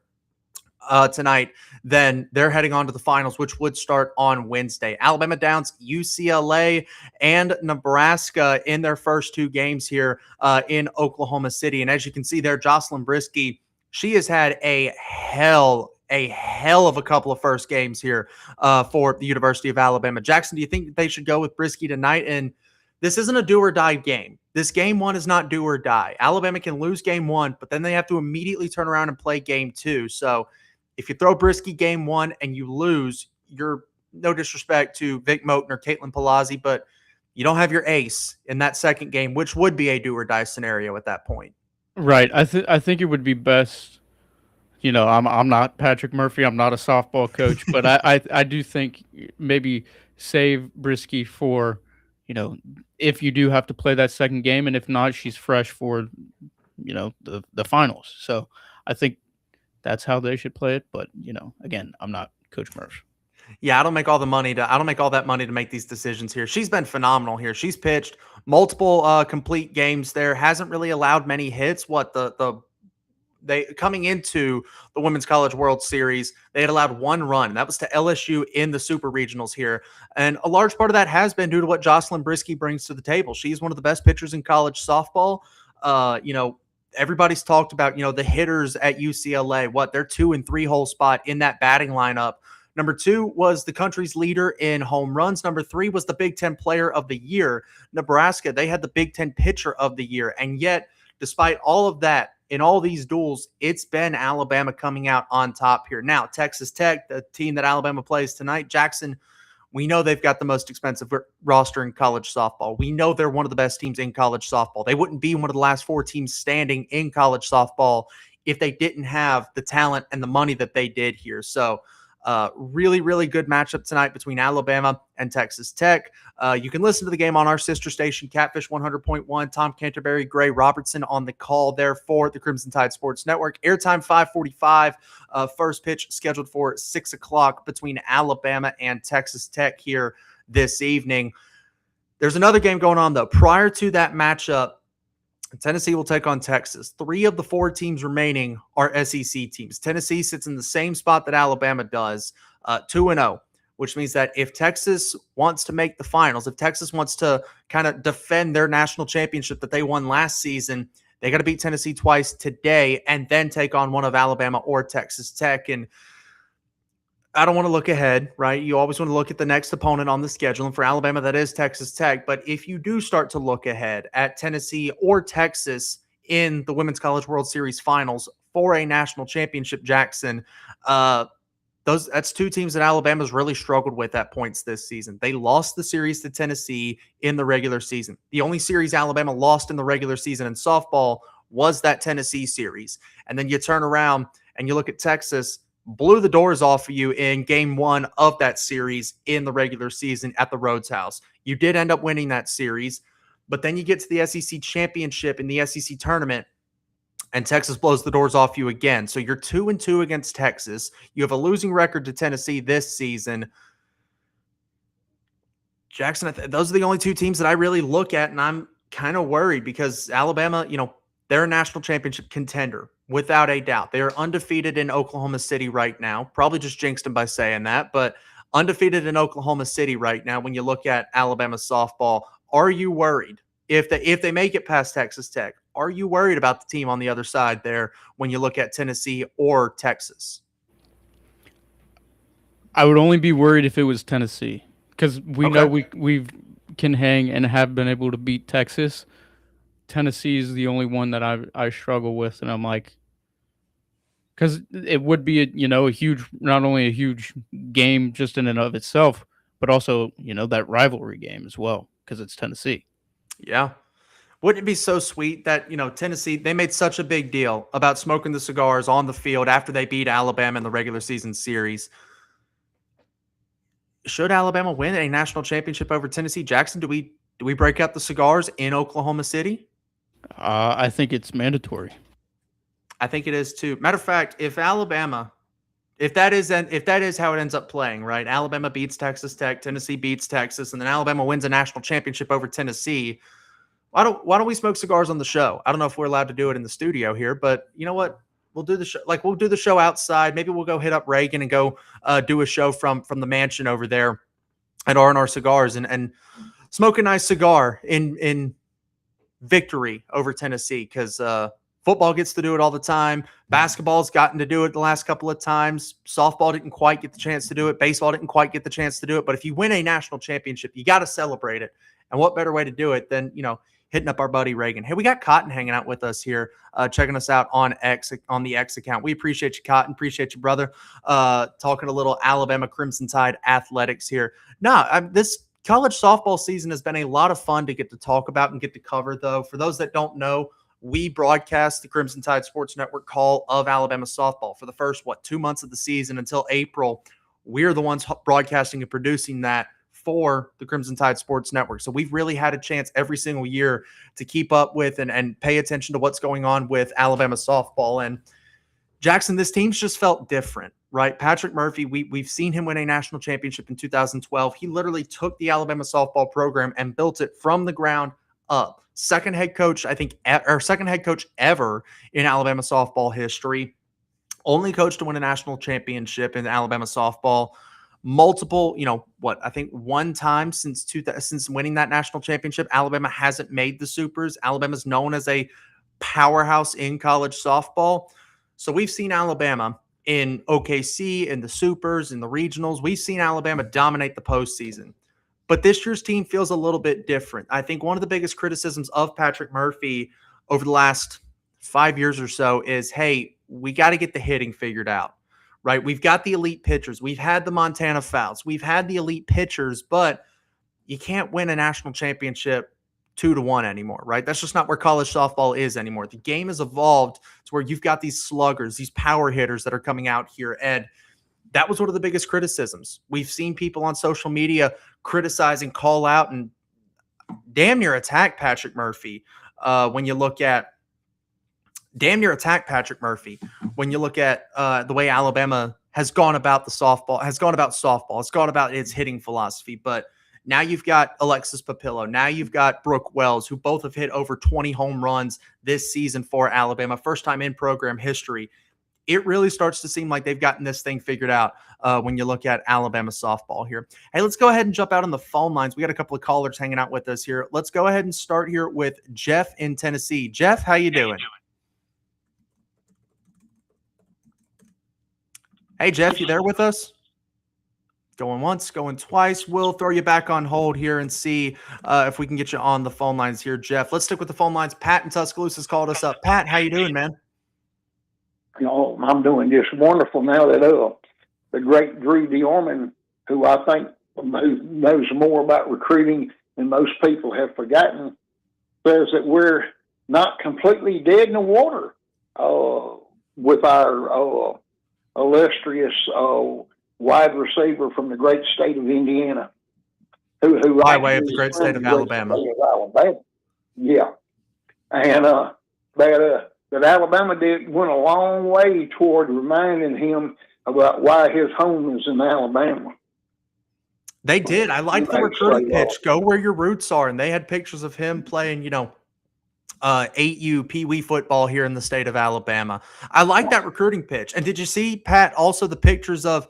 tonight, then they're heading on to the finals, which would start on Wednesday. Alabama downs UCLA and Nebraska in their first two games here in Oklahoma City. And as you can see there, Jocelyn Brisky, she has had a hell of a couple of first games here for the University of Alabama. Jackson, do you think they should go with Brisky tonight? And this isn't a do or die game. This game one is not do or die. Alabama can lose game one, but then they have to immediately turn around and play game two. So if you throw Brisky game one and you lose, you're, no disrespect to Vic Moten or Caitlin Palazzi, but you don't have your ace in that second game, which would be a do or die scenario at that point. Right. I think it would be best. You know, I'm not Patrick Murphy. I'm not a softball coach, but I do think maybe save Brisky for, you know, if you do have to play that second game, and if not, she's fresh for, you know, the finals. So I think that's how they should play it. But, you know, again, I'm not Coach Murph. Yeah, I don't make all that money to make these decisions here. She's been phenomenal here. She's pitched multiple complete games there. Hasn't really allowed many hits. They coming into the Women's College World Series, they had allowed one run. That was to LSU in the Super Regionals here. And a large part of that has been due to what Jocelyn Brisky brings to the table. She's one of the best pitchers in college softball. You know, everybody's talked about, you know, the hitters at UCLA, their 2 and 3 hole spot in that batting lineup. Number 2 was the country's leader in home runs. Number 3 was the Big Ten Player of the Year. Nebraska, they had the Big Ten Pitcher of the Year. And yet, despite all of that, in all these duels, it's been Alabama coming out on top here. Now, Texas Tech, the team that Alabama plays tonight, Jackson, we know they've got the most expensive roster in college softball. We know they're one of the best teams in college softball. They wouldn't be one of the last 4 teams standing in college softball if they didn't have the talent and the money that they did here. So really, really good matchup tonight between Alabama and Texas Tech. You can listen to the game on our sister station, Catfish 100.1. Tom Canterbury, Gray Robertson on the call there for the Crimson Tide Sports Network. Airtime 5:45. First pitch scheduled for 6 o'clock between Alabama and Texas Tech here this evening. There's another game going on, though. Prior to that matchup, Tennessee will take on Texas. 3 of the 4 teams remaining are SEC teams. Tennessee sits in the same spot that Alabama does, 2-0, which means that if Texas wants to make the finals, if Texas wants to kind of defend their national championship that they won last season, they got to beat Tennessee twice today and then take on one of Alabama or Texas Tech. And I don't want to look ahead, right? You always want to look at the next opponent on the schedule. And for Alabama, that is Texas Tech. But if you do start to look ahead at Tennessee or Texas in the Women's College World Series finals for a national championship, Jackson, that's 2 teams that Alabama's really struggled with at points this season. They lost the series to Tennessee in the regular season. The only series Alabama lost in the regular season in softball was that Tennessee series. And then you turn around and you look at Texas. blew the doors off of you in game 1 of that series in the regular season at the Rhodes House. You did end up winning that series, but then you get to the SEC championship in the SEC tournament, and Texas blows the doors off you again. So you're 2-2 against Texas. You have a losing record to Tennessee this season. Jackson, those are the only two teams that I really look at, and I'm kind of worried because Alabama, they're a national championship contender, without a doubt. They are undefeated in Oklahoma City right now. Probably just jinxed them by saying that, but undefeated in Oklahoma City right now when you look at Alabama softball. Are you worried? If they make it past Texas Tech, are you worried about the team on the other side there when you look at Tennessee or Texas? I would only be worried if it was Tennessee, because we know we can hang and have been able to beat Texas. Tennessee is the only one that I struggle with, and I'm like, because it would be a huge, not only a huge game just in and of itself, but also that rivalry game as well, because it's Tennessee. Yeah. Wouldn't it be so sweet that, Tennessee, they made such a big deal about smoking the cigars on the field after they beat Alabama in the regular season series. Should Alabama win a national championship over Tennessee? Jackson, do we break out the cigars in Oklahoma City? I think it's mandatory. I think it is too. Matter of fact, if that is how it ends up playing, right? Alabama beats Texas Tech, Tennessee beats Texas, and then Alabama wins a national championship over Tennessee. Why don't we smoke cigars on the show? I don't know if we're allowed to do it in the studio here, but you know what? We'll do the show. We'll do the show outside. Maybe we'll go hit up Reagan and go do a show from the mansion over there at R&R Cigars and smoke a nice cigar in victory over Tennessee, because football gets to do it all the time. Basketball's gotten to do it the last couple of times. Softball didn't quite get the chance to do it. Baseball didn't quite get the chance to do it. But if you win a national championship, you got to celebrate it. And what better way to do it than, hitting up our buddy Reagan. Hey, we got Cotton hanging out with us here, checking us out on the X account. We appreciate you, Cotton. Appreciate you, brother. Talking a little Alabama Crimson Tide athletics here. This college softball season has been a lot of fun to get to talk about and get to cover, though. For those that don't know, we broadcast the Crimson Tide Sports Network call of Alabama softball for the first, 2 months of the season until April. We're the ones broadcasting and producing that for the Crimson Tide Sports Network. So we've really had a chance every single year to keep up with and pay attention to what's going on with Alabama softball. And Jackson, this team's just felt different, right? Patrick Murphy, we've seen him win a national championship in 2012. He literally took the Alabama softball program and built it from the ground up. Second head coach ever in Alabama softball history. Only coach to win a national championship in Alabama softball. Multiple, I think one time since winning that national championship, Alabama hasn't made the Supers. Alabama's known as a powerhouse in college softball. So we've seen Alabama in OKC, in the Supers, in the regionals. We've seen Alabama dominate the postseason. But this year's team feels a little bit different. I think one of the biggest criticisms of Patrick Murphy over the last 5 years or so is, hey, we got to get the hitting figured out. Right? We've got the elite pitchers. We've had the Montana Fouts. We've had the elite pitchers, but you can't win a national championship 2-1 anymore, right? That's just not where college softball is anymore. The game has evolved to where you've got these sluggers, these power hitters that are coming out here. And that was one of the biggest criticisms. We've seen people on social media criticize and call out and damn near attack Patrick Murphy when you look at the way Alabama has gone about softball, has gone about its hitting philosophy. But now you've got Alexis Papillo. Now you've got Brooke Wells, who both have hit over 20 home runs this season for Alabama. First time in program history. It really starts to seem like they've gotten this thing figured out when you look at Alabama softball here. Hey, let's go ahead and jump out on the phone lines. We got a couple of callers hanging out with us here. Let's go ahead and start here with Jeff in Tennessee. Jeff, how you doing? Hey, Jeff, you there with us? Going once, going twice. We'll throw you back on hold here and see if we can get you on the phone lines here, Jeff. Let's stick with the phone lines. Pat in Tuscaloosa has called us up. Pat, how you doing, man? I'm doing just wonderful now that the great Drew DeOrman, who I think knows more about recruiting than most people have forgotten, says that we're not completely dead in the water with our illustrious wide receiver from the great state of Indiana. Who by way of the great state of Alabama. Yeah. And that Alabama went a long way toward reminding him about why his home is in Alabama. They did. I like the recruiting pitch. Go where your roots are. And they had pictures of him playing, 8U Pee Wee football here in the state of Alabama. I like that recruiting pitch. And did you see, Pat, also the pictures of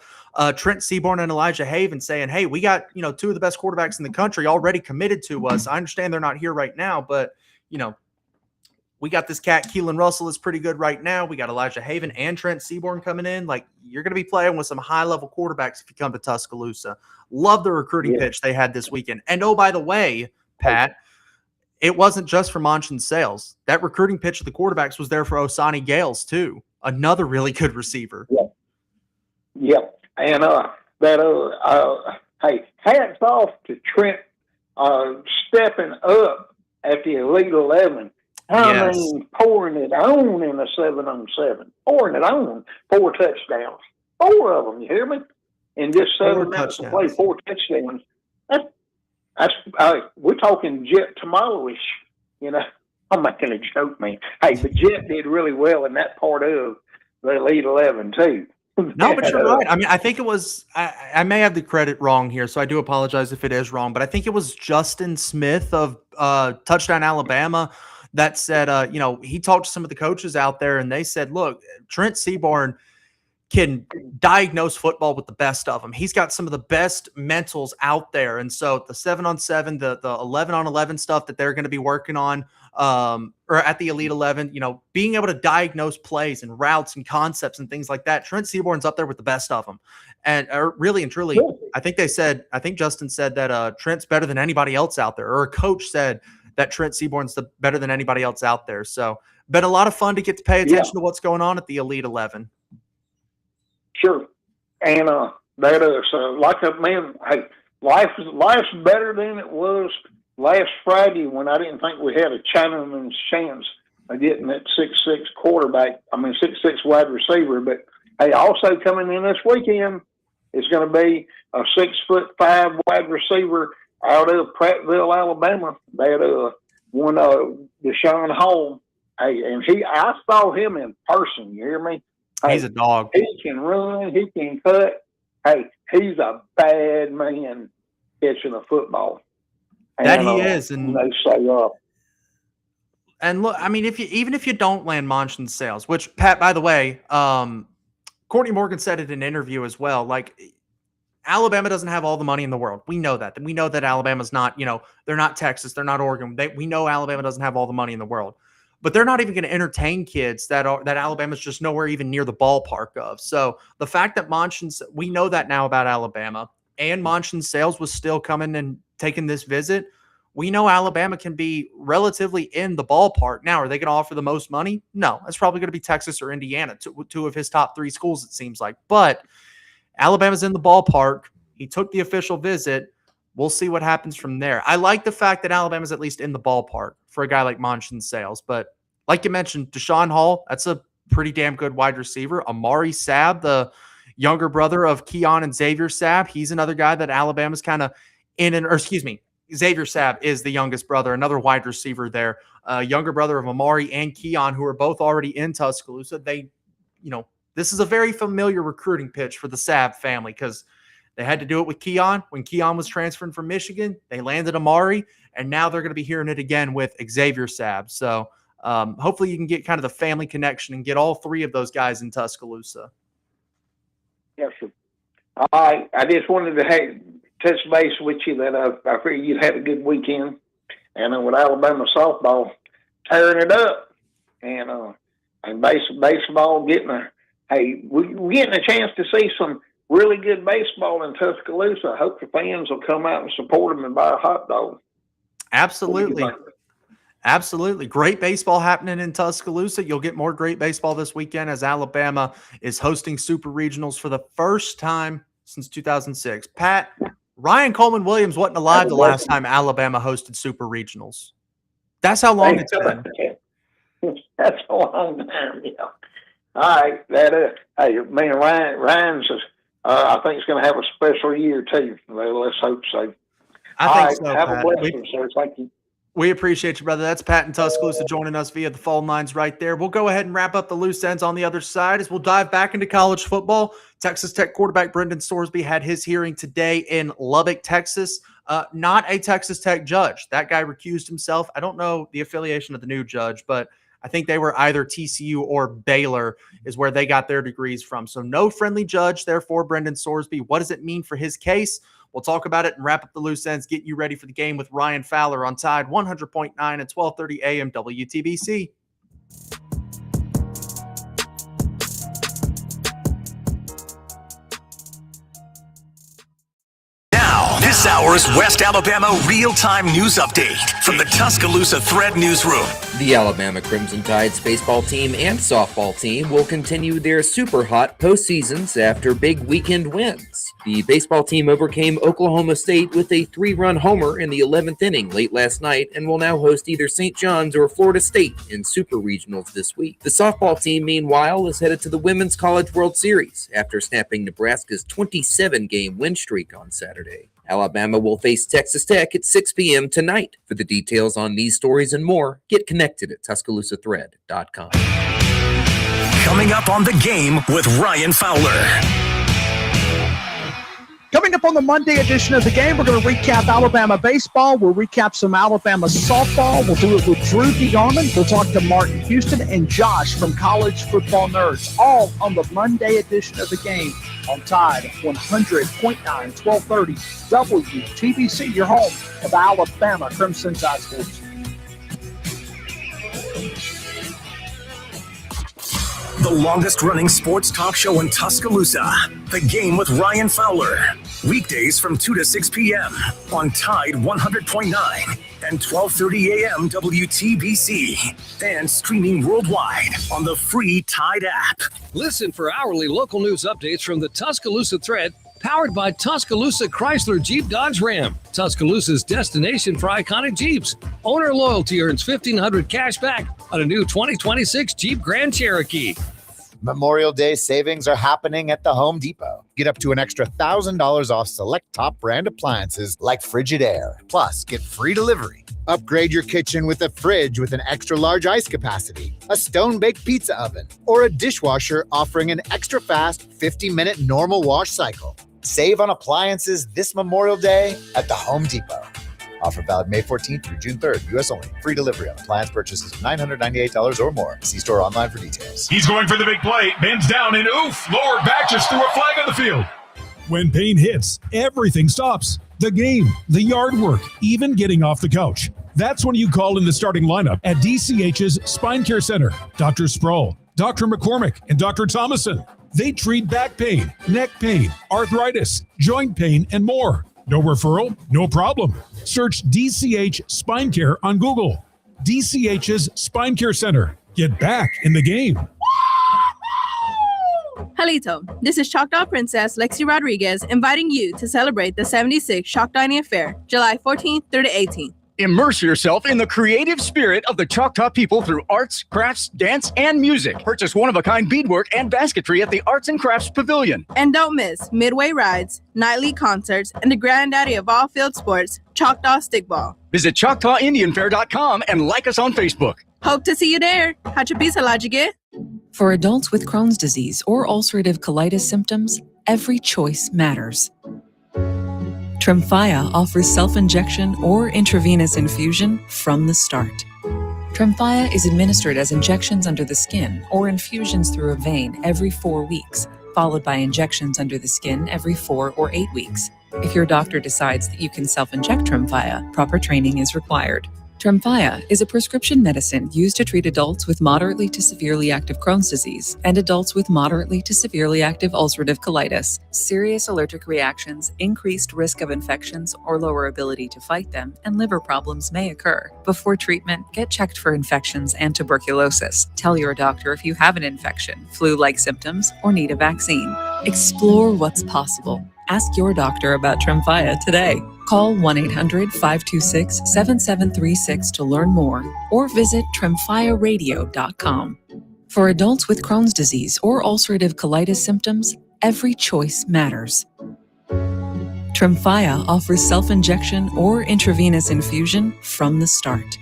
Trent Seaborn and Elijah Haven saying, hey, we got, two of the best quarterbacks in the country already committed to us. I understand they're not here right now, but, we got this cat, Keelan Russell, is pretty good right now. We got Elijah Haven and Trent Seaborn coming in. Like, you're going to be playing with some high-level quarterbacks if you come to Tuscaloosa. Love the recruiting pitch they had this weekend. And, oh, by the way, Pat, it wasn't just for Monchin Sales. That recruiting pitch of the quarterbacks was there for Osani Gales, too. Another really good receiver. Yeah. And hey, hats off to Trent stepping up at the Elite 11. I mean, pouring it on in a 7-on-7. Pouring it on. 4 touchdowns. 4 of them, you hear me? In just 7 minutes to play, 4 touchdowns. We're talking Jet Tamalo-ish, I'm making a joke, man. Hey, but Jet did really well in that part of the Elite 11, too. No, but you're right. I mean, I think it was, I may have the credit wrong here, so I do apologize if it is wrong, but I think it was Justin Smith of Touchdown Alabama that said, he talked to some of the coaches out there and they said, look, Trent Seaborn can diagnose football with the best of them. He's got some of the best mentals out there. And so the 7-on-7, the 11-on-11 stuff that they're going to be working on, or at the Elite 11, being able to diagnose plays and routes and concepts and things like that. Trent Seaborn's up there with the best of them. And really and truly, I think Justin said that Trent's better than anybody else out there, or a coach said that Trent Seaborn's better than anybody else out there. So been a lot of fun to get to pay attention to what's going on at the Elite 11. Sure. And that is like a man, hey, life's better than it was last Friday when I didn't think we had a Chinaman's chance of getting that 6'6" quarterback. I mean 6'6" wide receiver. But hey, also coming in this weekend is going to be a 6'5" wide receiver out of Prattville, Alabama. That one Deshaun Hall. Hey, and I saw him in person. You hear me? Hey, he's a dog. He can run. He can cut. Hey, he's a bad man catching a football. That he is. And they say and look, I mean, even if you don't land Monchin Sales, which, Pat, by the way, Courtney Morgan said in an interview as well, like, Alabama doesn't have all the money in the world. We know that. And we know that Alabama's not, they're not Texas. They're not Oregon. We know Alabama doesn't have all the money in the world. But they're not even going to entertain kids that Alabama's just nowhere even near the ballpark of. So the fact that we know that now about Alabama, and Monchin Sales was still coming and taking this visit, we know Alabama can be relatively in the ballpark. Now, are they going to offer the most money? No, it's probably going to be Texas or Indiana, two of his top 3 schools, it seems like. But Alabama's in the ballpark. He took the official visit. We'll see what happens from there. I like the fact that Alabama's at least in the ballpark for a guy like Monchin Sales. But like you mentioned, Deshaun Hall, that's a pretty damn good wide receiver. Amari Saab, the younger brother of Keon and Xavier Saab, he's another guy that Alabama's kind of Xavier Saab is the youngest brother, another wide receiver there. Younger brother of Amari and Keon, who are both already in Tuscaloosa. This is a very familiar recruiting pitch for the Saab family because they had to do it with Keon when Keon was transferring from Michigan. They landed Amari, and now they're going to be hearing it again with Xavier Saab. So hopefully you can get kind of the family connection and get all 3 of those guys in Tuscaloosa. Yes, sir. I just wanted to touch base with you that I figured you'd have a good weekend. And with Alabama softball tearing it up, and baseball we're getting a chance to see some really good baseball in Tuscaloosa. I hope the fans will come out and support them and buy a hot dog. Absolutely. Absolutely. Great baseball happening in Tuscaloosa. You'll get more great baseball this weekend as Alabama is hosting Super Regionals for the first time since 2006. Pat, Ryan Coleman Williams wasn't alive the last time Alabama hosted Super Regionals. That's how long it's been. That's a long time, yeah. All right, hey, man, Ryan's, I think it's going to have a special year too. Well, let's hope so. I think so, Have Pat. a blessing, sir. Thank you. We appreciate you, brother. That's Pat in Tuscaloosa joining us via the phone lines right there. We'll go ahead and wrap up the loose ends on the other side as we'll dive back into college football. Texas Tech quarterback Brendan Sorsby had his hearing today in Lubbock, Texas. Not a Texas Tech judge. That guy recused himself. I don't know the affiliation of the new judge, but I think they were either TCU or Baylor is where they got their degrees from. So no friendly judge there for Brendan Sorsby. What does it mean for his case? We'll talk about it and wrap up the loose ends, get you ready for the game with Ryan Fowler on Tide 100.9 at 12:30 a.m. WTBC. Now, this hour's West Alabama real-time news update from the Tuscaloosa Thread Newsroom. The Alabama Crimson Tide's baseball team and softball team will continue their super hot postseasons after big weekend wins. The baseball team overcame Oklahoma State with a 3-run homer in the 11th inning late last night and will now host either St. John's or Florida State in super regionals this week. The softball team, meanwhile, is headed to the Women's College World Series after snapping Nebraska's 27-game win streak on Saturday. Alabama will face Texas Tech at 6 p.m. tonight. For the details on these stories and more, get connected at TuscaloosaThread.com. Coming up on The Game with Ryan Fowler. Coming up on the Monday edition of The Game, we're going to recap Alabama baseball. We'll recap some Alabama softball. We'll do it with Drew DeGarman. We'll talk to Martin Houston and Josh from College Football Nerds, all on the Monday edition of The Game on Tide 100.9, 1230 WTBC, your home of Alabama Crimson Tide Sports. The longest-running sports talk show in Tuscaloosa. The Game with Ryan Fowler. Weekdays from 2 to 6 p.m. on Tide 100.9 and 12:30 a.m. WTBC. And streaming worldwide on the free Tide app. Listen for hourly local news updates from the Tuscaloosa Thread, powered by Tuscaloosa Chrysler Jeep Dodge Ram, Tuscaloosa's destination for iconic Jeeps. Owner loyalty earns $1,500 cash back on a new 2026 Jeep Grand Cherokee. Memorial Day savings are happening at the Home Depot. Get up to an extra $1,000 off select top brand appliances like Frigidaire. Plus, get free delivery. Upgrade your kitchen with a fridge with an extra large ice capacity, a stone-baked pizza oven, or a dishwasher offering an extra fast 50-minute normal wash cycle. Save on appliances this Memorial Day at the Home Depot. Offer valid May 14th through June 3rd. U.S. only. Free delivery on appliance purchases of $998 or more. See store online for details. He's going for the big play. Bends down and oof. Lower back just threw a flag on the field. When pain hits, everything stops. The game, the yard work, even getting off the couch. That's when you call in the starting lineup at DCH's Spine Care Center. Dr. Sproul, Dr. McCormick, and Dr. Thomason. They treat back pain, neck pain, arthritis, joint pain, and more. No referral, no problem. Search DCH Spine Care on Google. DCH's Spine Care Center. Get back in the game. Halito, this is Choctaw Princess Lexi Rodriguez inviting you to celebrate the 76th Chalk Dining Affair, July 14th through the 18th. Immerse yourself in the creative spirit of the Choctaw people through arts, crafts, dance, and music. Purchase one-of-a-kind beadwork and basketry at the Arts and Crafts Pavilion. And don't miss midway rides, nightly concerts, and the granddaddy of all field sports, Choctaw Stickball. Visit ChoctawIndianFair.com and like us on Facebook. Hope to see you there. Hachapisa Lajige. For adults with Crohn's disease or ulcerative colitis symptoms, every choice matters. Tremfya offers self-injection or intravenous infusion from the start. Tremfya is administered as injections under the skin or infusions through a vein every 4 weeks, followed by injections under the skin every 4 or 8 weeks. If your doctor decides that you can self-inject Tremfya, proper training is required. Tremfya is a prescription medicine used to treat adults with moderately to severely active Crohn's disease and adults with moderately to severely active ulcerative colitis. Serious allergic reactions, increased risk of infections or lower ability to fight them, and liver problems may occur. Before treatment, get checked for infections and tuberculosis. Tell your doctor if you have an infection, flu-like symptoms, or need a vaccine. Explore what's possible. Ask your doctor about Tremfya today. Call 1-800-526-7736 to learn more or visit tremfyaradio.com. For adults with Crohn's disease or ulcerative colitis symptoms, every choice matters. Tremfya offers self-injection or intravenous infusion from the start.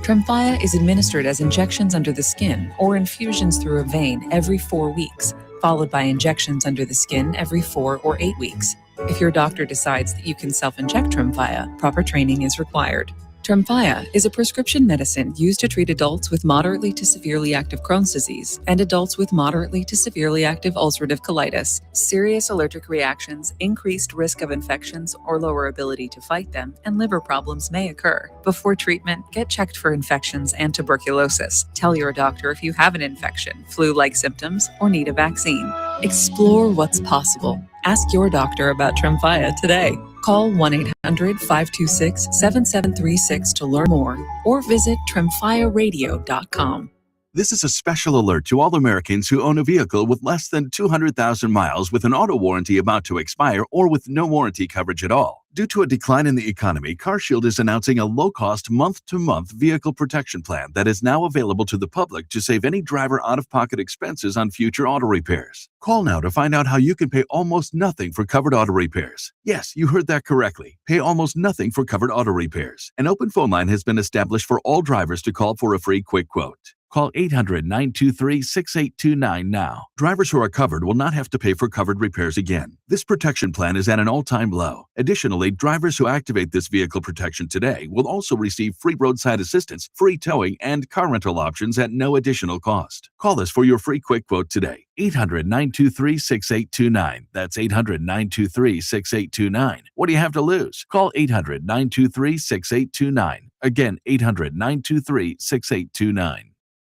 Tremfya is administered as injections under the skin or infusions through a vein every 4 weeks, followed by injections under the skin every 4 or 8 weeks. If your doctor decides that you can self-inject Tremfya, proper training is required. Tremfya is a prescription medicine used to treat adults with moderately to severely active Crohn's disease and adults with moderately to severely active ulcerative colitis. Serious allergic reactions, increased risk of infections or lower ability to fight them, and liver problems may occur. Before treatment, get checked for infections and tuberculosis. Tell your doctor if you have an infection, flu-like symptoms, or need a vaccine. Explore what's possible. Ask your doctor about Tremfya today. Call 1-800-526-7736 to learn more or visit tremfyaradio.com. This is a special alert to all Americans who own a vehicle with less than 200,000 miles with an auto warranty about to expire or with no warranty coverage at all. Due to a decline in the economy, CarShield is announcing a low-cost month-to-month vehicle protection plan that is now available to the public to save any driver out-of-pocket expenses on future auto repairs. Call now to find out how you can pay almost nothing for covered auto repairs. Yes, you heard that correctly. Pay almost nothing for covered auto repairs. An open phone line has been established for all drivers to call for a free quick quote. Call 800-923-6829 now. Drivers who are covered will not have to pay for covered repairs again. This protection plan is at an all-time low. Additionally, drivers who activate this vehicle protection today will also receive free roadside assistance, free towing, and car rental options at no additional cost. Call us for your free quick quote today. 800-923-6829. That's 800-923-6829. What do you have to lose? Call 800-923-6829. Again, 800-923-6829.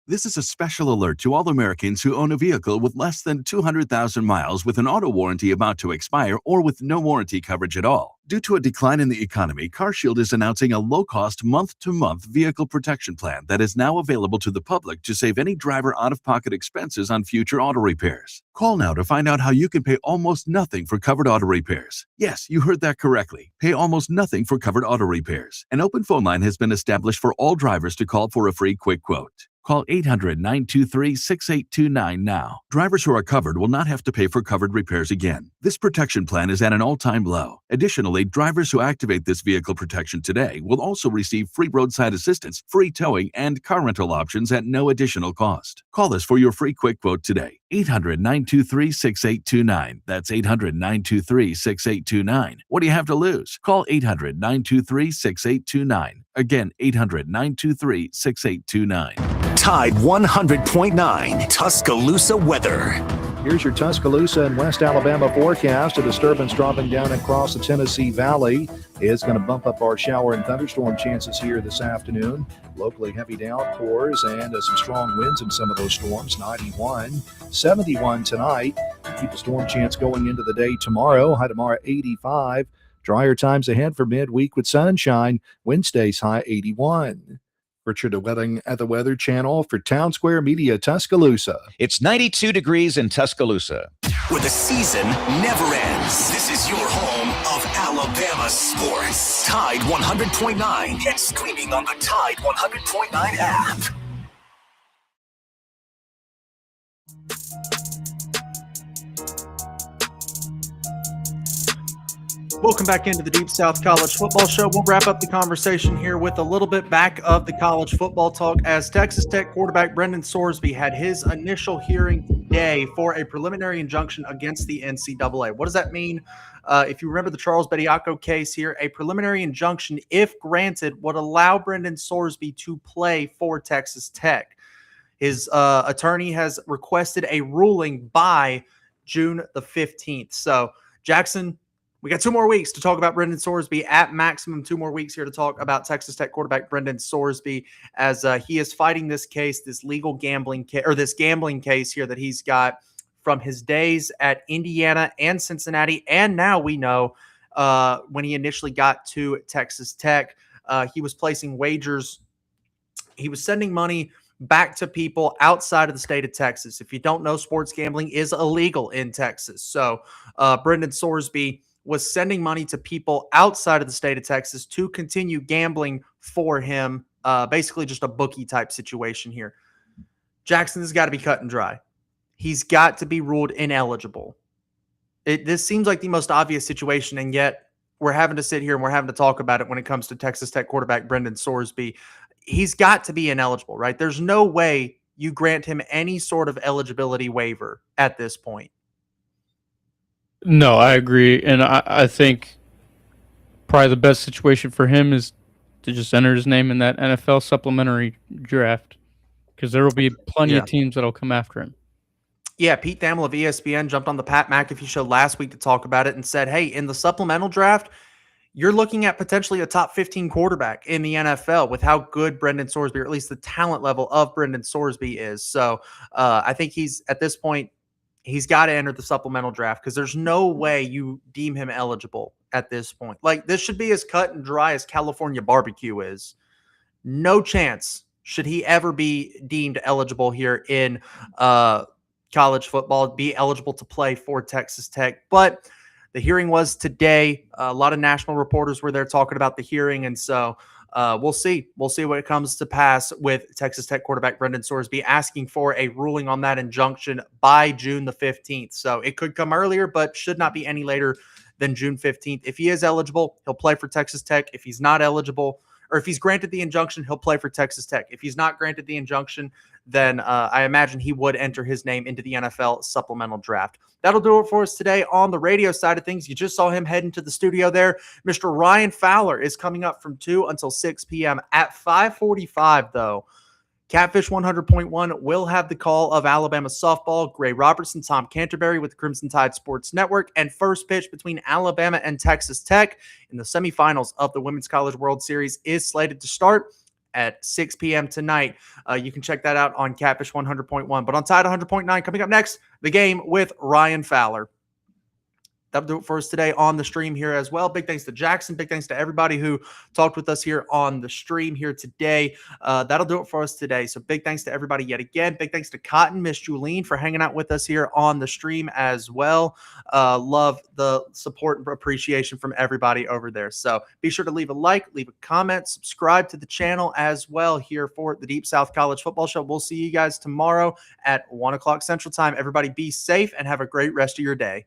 This is a special alert to all Americans who own a vehicle with less than 200,000 miles with an auto warranty about to expire or with no warranty coverage at all. Due to a decline in the economy, CarShield is announcing a low-cost month-to-month vehicle protection plan that is now available to the public to save any driver out-of-pocket expenses on future auto repairs. Call now to find out how you can pay almost nothing for covered auto repairs. Yes, you heard that correctly. Pay almost nothing for covered auto repairs. An open phone line has been established for all drivers to call for a free quick quote. Call 800-923-6829 now. Drivers who are covered will not have to pay for covered repairs again. This protection plan is at an all-time low. Additionally, drivers who activate this vehicle protection today will also receive free roadside assistance, free towing, and car rental options at no additional cost. Call us for your free quick quote today. 800-923-6829. That's 800-923-6829. What do you have to lose? Call 800-923-6829. Again, 800-923-6829. Tide 100.9 Tuscaloosa weather. Here's your Tuscaloosa and West Alabama forecast. A disturbance dropping down across the Tennessee Valley is going to bump up our shower and thunderstorm chances here this afternoon. Locally heavy downpours and some strong winds in some of those storms. 91, 71 tonight. Keep the storm chance going into the day tomorrow. High tomorrow 85. Drier times ahead for midweek with sunshine. Wednesday's high 81. Richard Wedding at the Weather Channel for Town Square Media, Tuscaloosa. It's 92 degrees in Tuscaloosa. Where the season never ends. This is your home of Alabama sports. Tide 100.9 and streaming on the Tide 100.9 app. Welcome back into the Deep South College Football Show. We'll wrap up the conversation here with a little bit back of the college football talk as Texas Tech quarterback Brendan Sorsby had his initial hearing today for a preliminary injunction against the NCAA. What does that mean? If you remember the Charles Bediako case here, a preliminary injunction, if granted, would allow Brendan Sorsby to play for Texas Tech. His attorney has requested a ruling by June the 15th. So, Jackson, we got 2 more weeks to talk about Brendan Sorsby, at maximum 2 more weeks here to talk about Texas Tech quarterback Brendan Sorsby as he is fighting this case, this legal gambling case, or this gambling case here that he's got from his days at Indiana and Cincinnati. And now we know when he initially got to Texas Tech, he was placing wagers. He was sending money back to people outside of the state of Texas. If you don't know, sports gambling is illegal in Texas. So Brendan Sorsby was sending money to people outside of the state of Texas to continue gambling for him. Basically just a bookie type situation here. Jackson has got to be cut and dry. He's got to be ruled ineligible. This seems like the most obvious situation, and yet we're having to sit here and we're having to talk about it when it comes to Texas Tech quarterback Brendan Sorsby. He's got to be ineligible, right? There's no way you grant him any sort of eligibility waiver at this point. No, I agree. And I think probably the best situation for him is to just enter his name in that NFL supplementary draft, because there will be plenty of teams that will come after him. Yeah, Pete Thamel of ESPN jumped on the Pat McAfee show last week to talk about it and said, hey, in the supplemental draft, you're looking at potentially a top 15 quarterback in the NFL with how good Brendan Sorsby, or at least the talent level of Brendan Sorsby is. So I think he's, at this point, he's got to enter the supplemental draft because there's no way you deem him eligible at this point. Like, this should be as cut and dry as California barbecue is. No chance should he ever be deemed eligible here in college football, be eligible to play for Texas Tech. But the hearing was today. A lot of national reporters were there talking about the hearing. And so we'll see. We'll see what comes to pass with Texas Tech quarterback Brendan Sorsby asking for a ruling on that injunction by June the 15th. So it could come earlier, but should not be any later than June 15th. If he is eligible, he'll play for Texas Tech. If he's not eligible, or if he's granted the injunction, he'll play for Texas Tech. If he's not granted the injunction, then I imagine he would enter his name into the NFL supplemental draft. That'll do it for us today on the radio side of things. You just saw him head into the studio there. Mr. Ryan Fowler is coming up from 2 until 6 p.m. At 5:45, though, Catfish 100.1 will have the call of Alabama softball. Gray Robertson, Tom Canterbury with the Crimson Tide Sports Network, and first pitch between Alabama and Texas Tech in the semifinals of the Women's College World Series is slated to start at 6 p.m. tonight. You can check that out on Catfish 100.1. But on Tide 100.9, coming up next, the game with Ryan Fowler. That'll do it for us today on the stream here as well. Big thanks to Jackson. Big thanks to everybody who talked with us here on the stream here today. That'll do it for us today. So big thanks to everybody yet again. Big thanks to Cotton, Miss Julene, for hanging out with us here on the stream as well. Love the support and appreciation from everybody over there. So be sure to leave a like, leave a comment, subscribe to the channel as well here for the Deep South College Football Show. We'll see you guys tomorrow at 1 o'clock Central Time. Everybody be safe and have a great rest of your day.